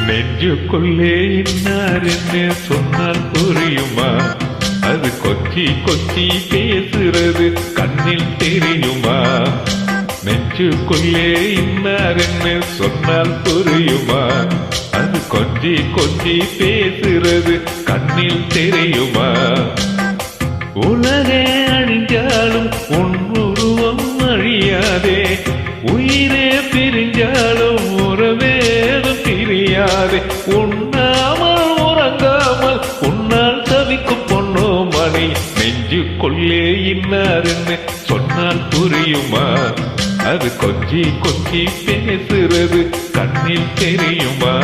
நெஞ்சுக்குள்ளே இன்னார் என்ன சொன்னால் புரியுமா? அது கொச்சி கொச்சி பேசுறது கண்ணில் தெரியுமா? நெஞ்சுக்குள்ளே இன்னார் என்ன சொன்னால் புரியுமா? அது கொஞ்சி கொஞ்சி பேசுறது கண்ணில் தெரியுமா? உலகே அழிஞ்சாலும் உன் உருவம் அழியாதே, உயிரே பிரிஞ்சாலும் உறவேதும் பிரியாதே. உண்ணாமல் உறங்காமல் உன்னால் தவிக்கும் பொண்ணோ மணி. நெஞ்சுக்குள்ளே இன்னாருன்னு சொன்னால் புரியுமா? அது கொஞ்சி கொஞ்சி பேசுறது கண்ணில் தெரியுமா?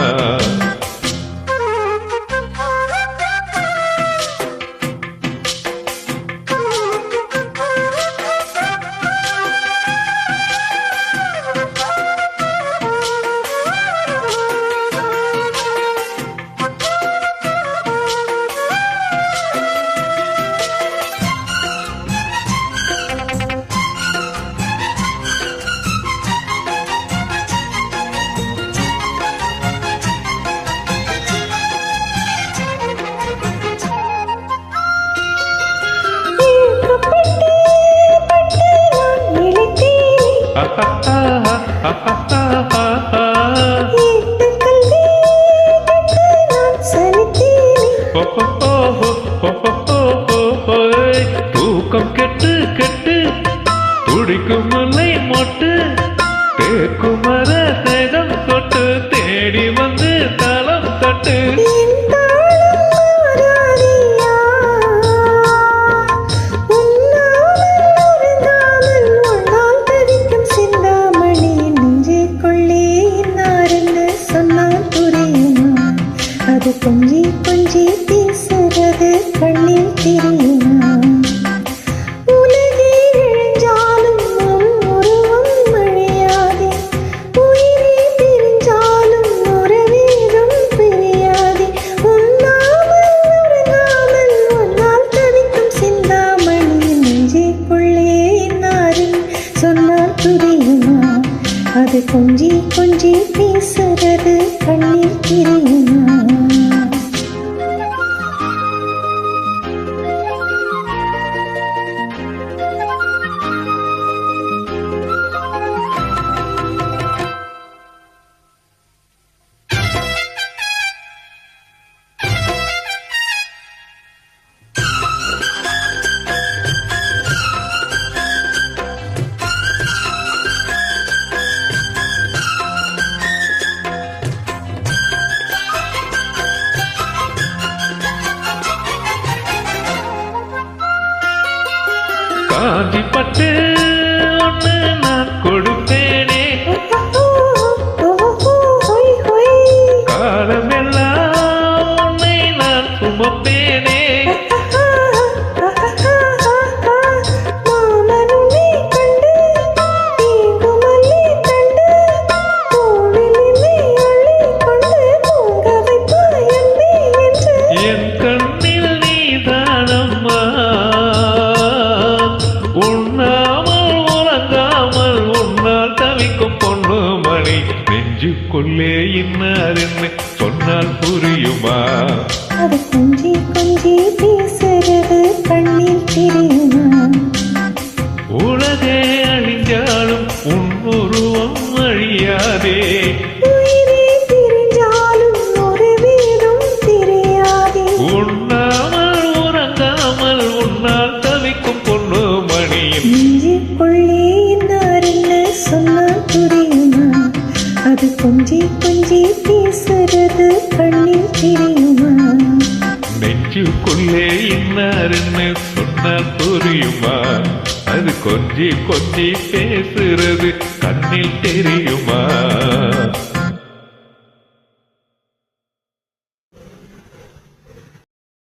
தூக்கம் கெட்டு கெட்டு துடிக்கும் முல்லை மொட்டு தேக்கும் மர சேதம் தொட்டு தேடி வந்து தலம் தட்டு. கொஞ்சி கொஞ்சி பேசுறது கண்ணில் தெரியுமா? உலகே இழிஞ்சாலும் உருவம் அழியாதே, உயிரே பிரிஞ்சாலும் உறவேதும் பிரியாதே. உண்ணாமல் உறங்காமல் உன்னால் தவிக்கும் சிந்தாமணி. நெஞ்சுக்குள்ளே இன்னாரின் சொன்னால் புரியுமா? அது கொஞ்சி கொஞ்சி பேசுறது கண்ணில் தெரியுமா? காஞ்சி பட்டு ஒன்று நான் கொடுப்பேனே, காலமெல்லாம் உன்னை நான் சுமப்பேனே. என் கண்ணில் நீதானம்மா, உண்ணாமல் உறங்காமல் உன்னால் தவிக்கும் பொண்ணு மணி. நெஞ்சுக்குள்ளே இன்னார் என்ன சொன்னால் புரியுமா? அது கொஞ்சி கொஞ்சி பேசுறது கண்ணில் தெரியுமா? உலகே அழிஞ்சாலும் உன் உருவம் அழியாதே, உயிரே பிரிஞ்சாலும் உறவேதும் தெரியாதே. உண்ணாமல் உறங்காமல் உன்னால் தவிக்கும் பொண்ணு மணியின். நெஞ்சுக்குள்ளே இன்னாருன்னு சொன்னால் புரியுமா? அது கொஞ்சி கொஞ்சி பேசுறது கண்ணில் தெரியுமா? நெஞ்சுக்குள்ளே இன்னாருன்னு சொன்னால் புரியுமா? அது கொஞ்சி கொஞ்சி பேசுறது கண்ணில் தெரியுமா?